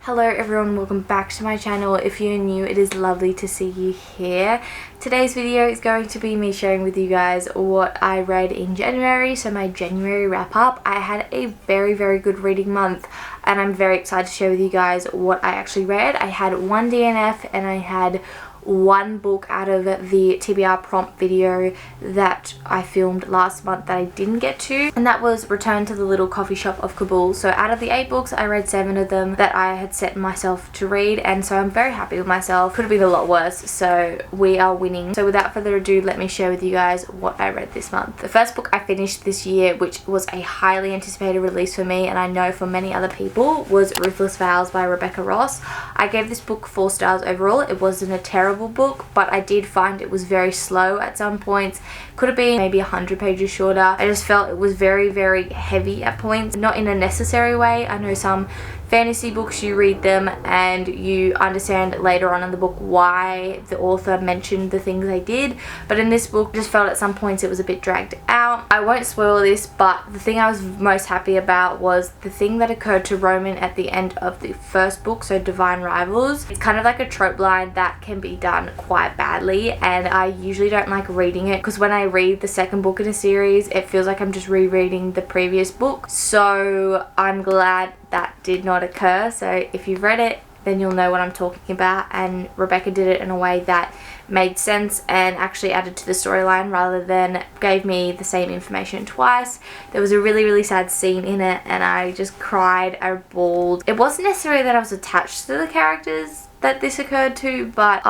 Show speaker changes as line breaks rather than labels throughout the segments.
Hello everyone, welcome back to my channel. If you're new, it is lovely to see you here. Today's video is going to be me sharing with you guys what I read in January, so my January wrap up. I had a very good reading month and I'm very excited to share with you guys what I actually read. I had one DNF and I had one book out of the TBR prompt video that I filmed last month that I didn't get to, and that was Return to the Little Coffee Shop of Kabul. So out of the 8 books, I read 7 of them that I had set myself to read, and so I'm very happy with myself. Could have been a lot worse, so we are winning. So without further ado, let me share with you guys what I read this month. The first book I finished this year, which was a highly anticipated release for me and I know for many other people, was Ruthless Vows by Rebecca Ross. I gave this book 4 stars overall. It wasn't a terrible book, but I did find it was very slow at some points. Could have been maybe 100 pages shorter. I just felt it was very heavy at points, not in a necessary way. I know some fantasy books, you read them and you understand later on in the book why the author mentioned the things they did, but in this book I just felt at some points it was a bit dragged out. I won't spoil this, but the thing I was most happy about was the thing that occurred to Roman at the end of the first book, so Divine Rivals. It's kind of like a trope line that can be done quite badly, and I usually don't like reading it because when I read the second book in a series it feels like I'm just rereading the previous book. So I'm glad that did not occur. So if you've read it, then you'll know what I'm talking about, and Rebecca did it in a way that made sense and actually added to the storyline rather than gave me the same information twice. There was a really sad scene in it and I just cried, I bawled. It wasn't necessarily that I was attached to the characters that this occurred to, but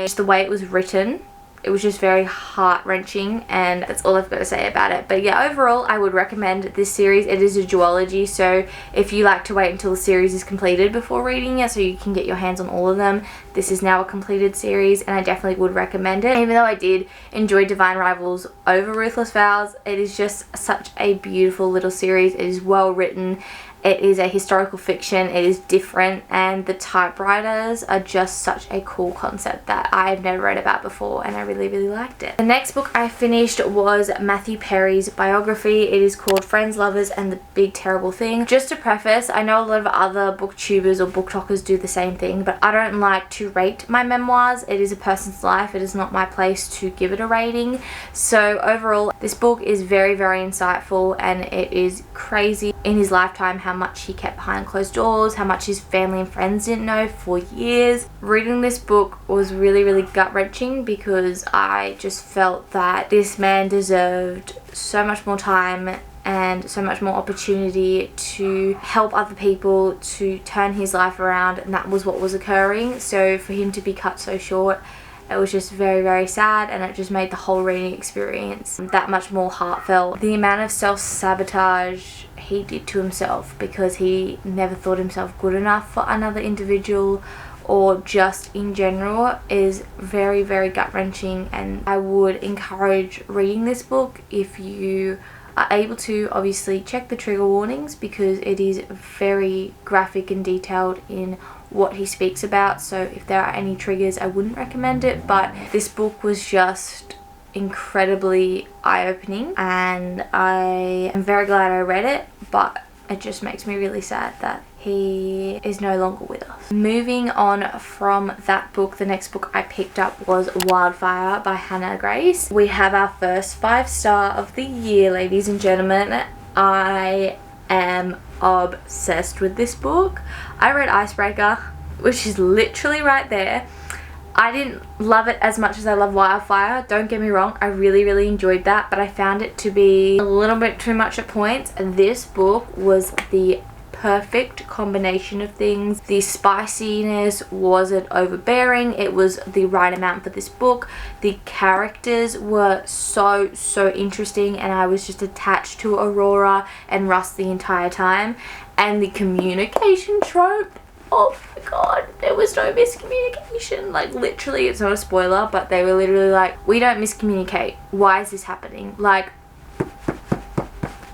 just the way it was written, it was just very heart-wrenching, and that's all I've got to say about it. But yeah, overall I would recommend this series. It is a duology, so if you like to wait until the series is completed before reading it so you can get your hands on all of them, this is now a completed series and I definitely would recommend it. Even though I did enjoy Divine Rivals over Ruthless Vows, it is just such a beautiful little series. It is well written. It is a historical fiction, it is different, and the typewriters are just such a cool concept that I've never read about before and I really liked it. The next book I finished was Matthew Perry's biography. It is called Friends, Lovers and the Big Terrible Thing. Just to preface, I know a lot of other booktubers or booktalkers do the same thing, but I don't like to rate my memoirs. It is a person's life, it is not my place to give it a rating. So overall, this book is very insightful, and it is crazy in his lifetime how much he kept behind closed doors, how much his family and friends didn't know for years. Reading this book was really gut-wrenching because I just felt that this man deserved so much more time and so much more opportunity to help other people, to turn his life around, and that was what was occurring. So for him to be cut so short, it was just very sad, and it just made the whole reading experience that much more heartfelt. The amount of self-sabotage he did to himself because he never thought himself good enough for another individual or just in general is very gut-wrenching, and I would encourage reading this book if you are able to. Obviously check the trigger warnings because it is very graphic and detailed in what he speaks about, so if there are any triggers I wouldn't recommend it, but this book was just incredibly eye-opening and I am very glad I read it, but it just makes me really sad that he is no longer with us. Moving on from that book, the next book I picked up was Wildfire by Hannah Grace. We have our first 5-star of the year, ladies and gentlemen. I am obsessed with this book. I read Icebreaker, which is literally right there. I didn't love it as much as I love Wildfire, don't get me wrong, I really enjoyed that, but I found it to be a little bit too much at points. This book was the perfect combination of things. The spiciness wasn't overbearing, it was the right amount for this book. The characters were so interesting and I was just attached to Aurora and Russ the entire time. And the communication trope, oh my god, there was no miscommunication. Like literally, it's not a spoiler, but they were literally like, we don't miscommunicate, why is this happening? Like,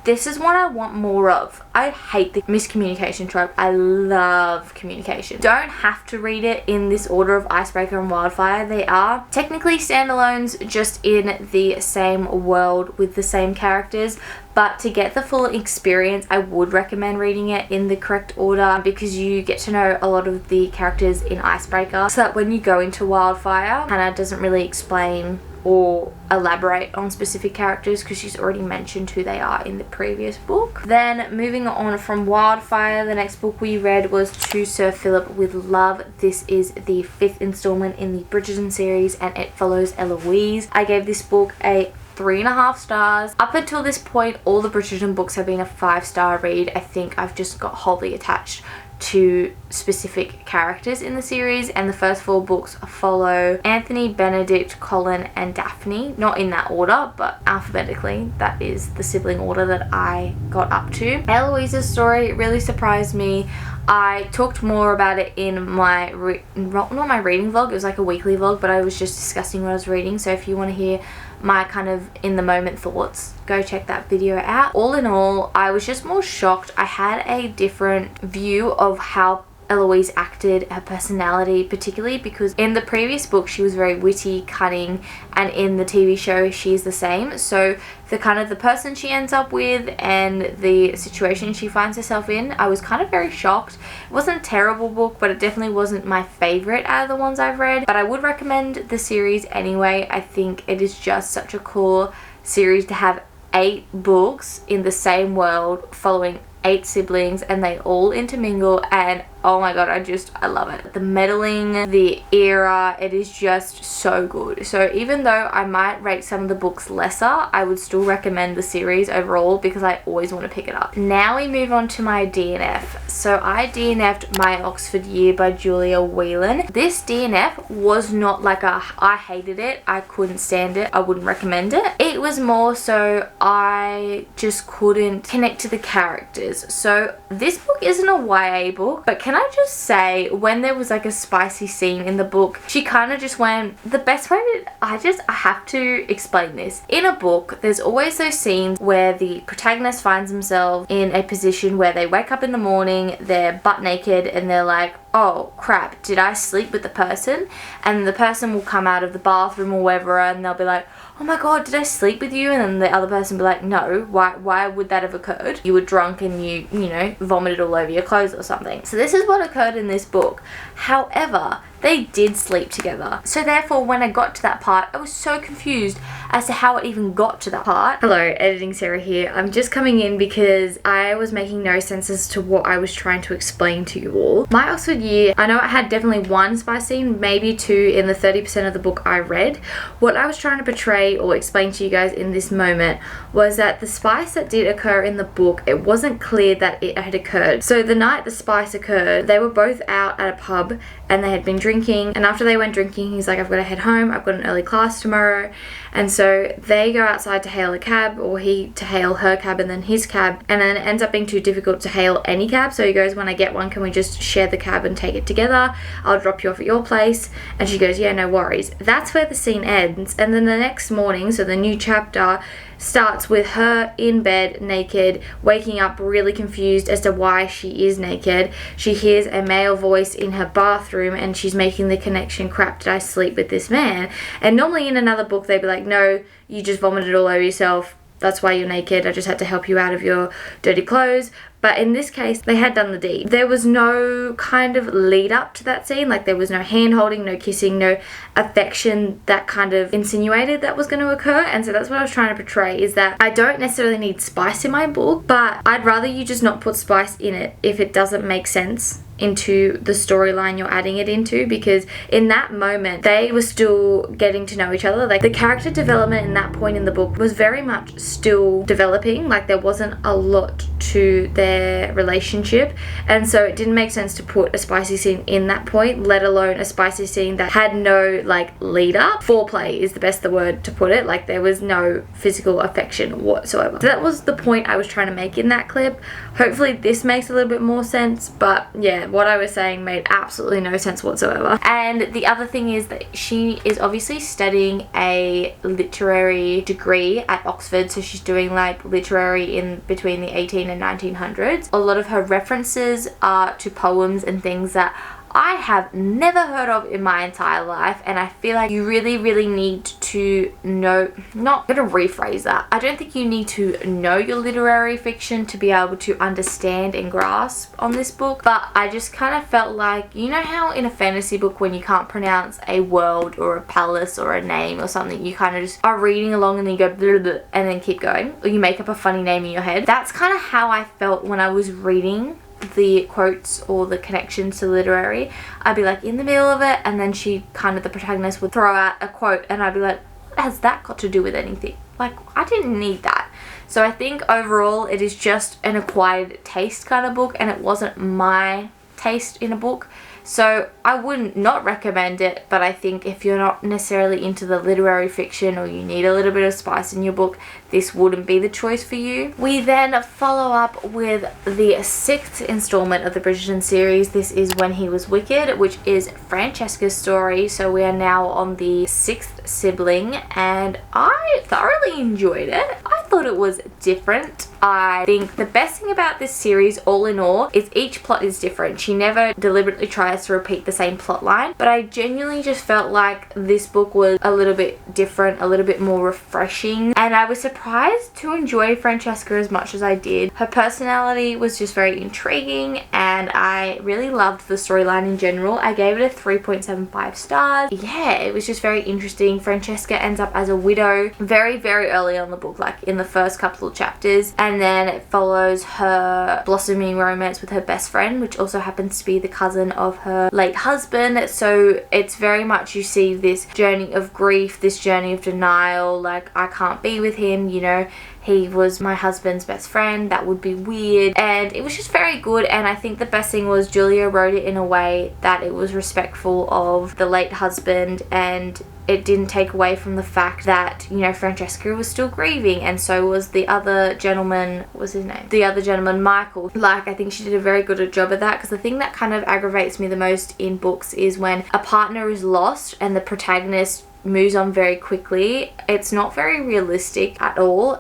This is what I want more of. I hate the miscommunication trope. I love communication. Don't have to read it in this order of Icebreaker and Wildfire. They are technically standalones, just in the same world with the same characters. But to get the full experience, I would recommend reading it in the correct order, because you get to know a lot of the characters in Icebreaker, so that when you go into Wildfire, Hannah doesn't really explain or elaborate on specific characters because she's already mentioned who they are in the previous book. Then moving on from Wildfire, the next book we read was To Sir Philip with Love. This is the 5th installment in the Bridgerton series, and it follows Eloise. I gave this book a 3.5 stars. Up until this point, all the Bridgerton books have been a 5-star read. I think I've just got wholly attached to specific characters in the series, and the first 4 books follow Anthony, Benedict, Colin and Daphne. Not in that order, but alphabetically. That is the sibling order that I got up to. Eloise's story really surprised me. I talked more about it in my not my reading vlog, it was like a weekly vlog, but I was just discussing what I was reading. So if you want to hear my kind of in the moment thoughts, go check that video out. All in all, I was just more shocked. I had a different view of how Eloise acted, her personality, particularly because in the previous book she was very witty, cunning, and in the TV show she's the same. So the kind of the person she ends up with and the situation she finds herself in, I was kind of very shocked. It wasn't a terrible book, but it definitely wasn't my favorite out of the ones I've read, but I would recommend the series anyway. I think it is just such a cool series to have 8 books in the same world following 8 siblings, and they all intermingle, and oh my god, I love it. The meddling, the era, it is just so good. So even though I might rate some of the books lesser, I would still recommend the series overall because I always want to pick it up. Now we move on to my DNF. So I DNF'd My Oxford Year by Julia Whelan. This DNF was not like a I hated it, I couldn't stand it, I wouldn't recommend it. It was more so I just couldn't connect to the characters. So this book isn't a YA book, but can I just say, when there was like a spicy scene in the book, she kind of just went, the best way to, I have to explain this. In a book, there's always those scenes where the protagonist finds themselves in a position where they wake up in the morning, they're butt naked, and they're like, oh crap, did I sleep with the person? And the person will come out of the bathroom or wherever, and they'll be like, oh my god, did I sleep with you? And then the other person will be like, no, why would that have occurred? You were drunk and you know, vomited all over your clothes or something. So this is what occurred in this book. However, they did sleep together. So therefore, when I got to that part, I was so confused as to how it even got to that part. Hello, Editing Sarah here. I'm just coming in because I was making no sense as to what I was trying to explain to you all. My Oxford Year, I know it had definitely 1 spice scene, maybe 2 in the 30% of the book I read. What I was trying to portray or explain to you guys in this moment was that the spice that did occur in the book, it wasn't clear that it had occurred. So the night the spice occurred, they were both out at a pub and they had been drinking, and after they went drinking, he's like, I've got to head home, I've got an early class tomorrow. And so they go outside to hail a cab, or he to hail her cab and then his cab, and then it ends up being too difficult to hail any cab. So he goes, when I get one, can we just share the cab and take it together? I'll drop you off at your place. And she goes, yeah, no worries. That's where the scene ends. And then the next morning, so the new chapter starts with her in bed naked, waking up really confused as to why she is naked. She hears a male voice in her bathroom and she's making the connection, crap, did I sleep with this man? And normally in another book they'd be like, no, you just vomited all over yourself, that's why you're naked, I just had to help you out of your dirty clothes. But in this case, they had done the deed. There was no kind of lead up to that scene. Like there was no hand holding, no kissing, no affection that kind of insinuated that was going to occur. And so that's what I was trying to portray, is that I don't necessarily need spice in my book, but I'd rather you just not put spice in it if it doesn't make sense into the storyline you're adding it into, because in that moment they were still getting to know each other. Like the character development in that point in the book was very much still developing. Like there wasn't a lot to their their relationship, and so it didn't make sense to put a spicy scene in that point, let alone a spicy scene that had no like lead up. Foreplay is the best the word to put it. Like there was no physical affection whatsoever. So that was the point I was trying to make in that clip. Hopefully this makes a little bit more sense, but yeah, what I was saying made absolutely no sense whatsoever. And the other thing is that she is obviously studying a literary degree at Oxford, so she's doing like literary in between the 18 and 1900s. A lot of her references are to poems and things that I have never heard of in my entire life, and I feel like you really need to know, not gonna rephrase that, I don't think you need to know your literary fiction to be able to understand and grasp on this book, but I just kind of felt like, you know how in a fantasy book when you can't pronounce a world or a palace or a name or something, you kind of just are reading along and then you go blah, blah, and then keep going, or you make up a funny name in your head. That's kind of how I felt when I was reading the quotes or the connections to literary. I'd be like in the middle of it, and then she kind of, the protagonist would throw out a quote and I'd be like, what has that got to do with anything? Like, I didn't need that. So I think overall it is just an acquired taste kind of book, and it wasn't my taste in a book. So I wouldn't not recommend it, but I think if you're not necessarily into the literary fiction or you need a little bit of spice in your book, this wouldn't be the choice for you. We then follow up with the 6th installment of the Bridgerton series. This is When He Was Wicked, which is Francesca's story. So we are now on the 6th sibling, and I thoroughly enjoyed it. I thought it was different. I think the best thing about this series, all in all, is each plot is different. She never deliberately tries to repeat the same plot line, but I genuinely just felt like this book was a little bit different, a little bit more refreshing, and I was surprised to enjoy Francesca as much as I did. Her personality was just very intriguing, and I really loved the storyline in general. I gave it a 3.75 stars. Yeah, it was just very interesting. Francesca ends up as a widow very early on in the book, like in the first couple of chapters, and then it follows her blossoming romance with her best friend, which also happens to be the cousin of her late husband. So it's very much, you see this journey of grief, this journey of denial, like I can't be with him, you know, he was my husband's best friend, that would be weird. And it was just very good, and I think the best thing was Julia wrote it in a way that it was respectful of the late husband, and it didn't take away from the fact that, you know, Francesca was still grieving, and so was the other gentleman, what was his name? The other gentleman, Michael. Like, I think she did a very good job of that, because the thing that kind of aggravates me the most in books is when a partner is lost and the protagonist moves on very quickly. It's not very realistic at all.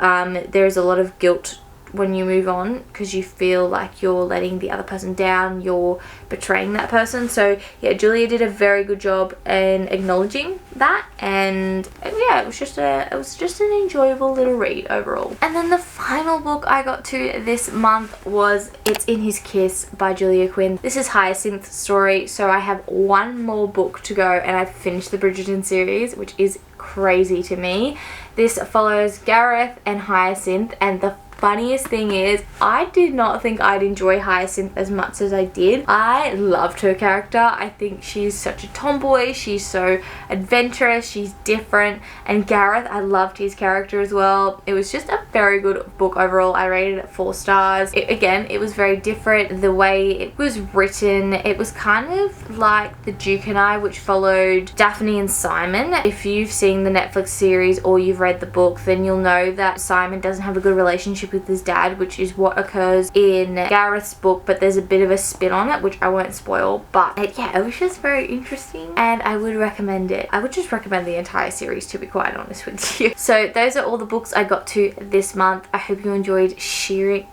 There's a lot of guilt when you move on, because you feel like you're letting the other person down, you're betraying that person. So yeah, Julia did a very good job in acknowledging that, and yeah, it was just an enjoyable little read overall. And then the final book I got to this month was It's in His Kiss by Julia Quinn. This is Hyacinth's story, so I have one more book to go and I've finished the Bridgerton series, which is crazy to me. This follows Gareth and Hyacinth, and the funniest thing is, I did not think I'd enjoy Hyacinth as much as I did. I loved her character. I think she's such a tomboy. She's so adventurous. She's different. And Gareth, I loved his character as well. It was just a very good book overall. I rated it 4 stars. Again, it was very different. The way it was written, it was kind of like The Duke and I, which followed Daphne and Simon. If you've seen the Netflix series or you've read the book, then you'll know that Simon doesn't have a good relationship with his dad, which is what occurs in Gareth's book, but there's a bit of a spin on it, which I won't spoil. But yeah, it was just very interesting, and I would recommend it. I would just recommend the entire series, to be quite honest with you. So those are all the books I got to this month. I hope you enjoyed sharing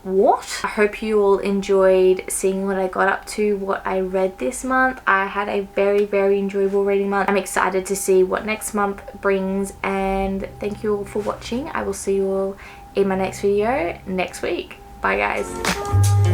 what? I hope you all enjoyed seeing what I got up to, what I read this month. I had a very enjoyable reading month. I'm excited to see what next month brings, and thank you all for watching. I will see you all in my next video next week. Bye guys.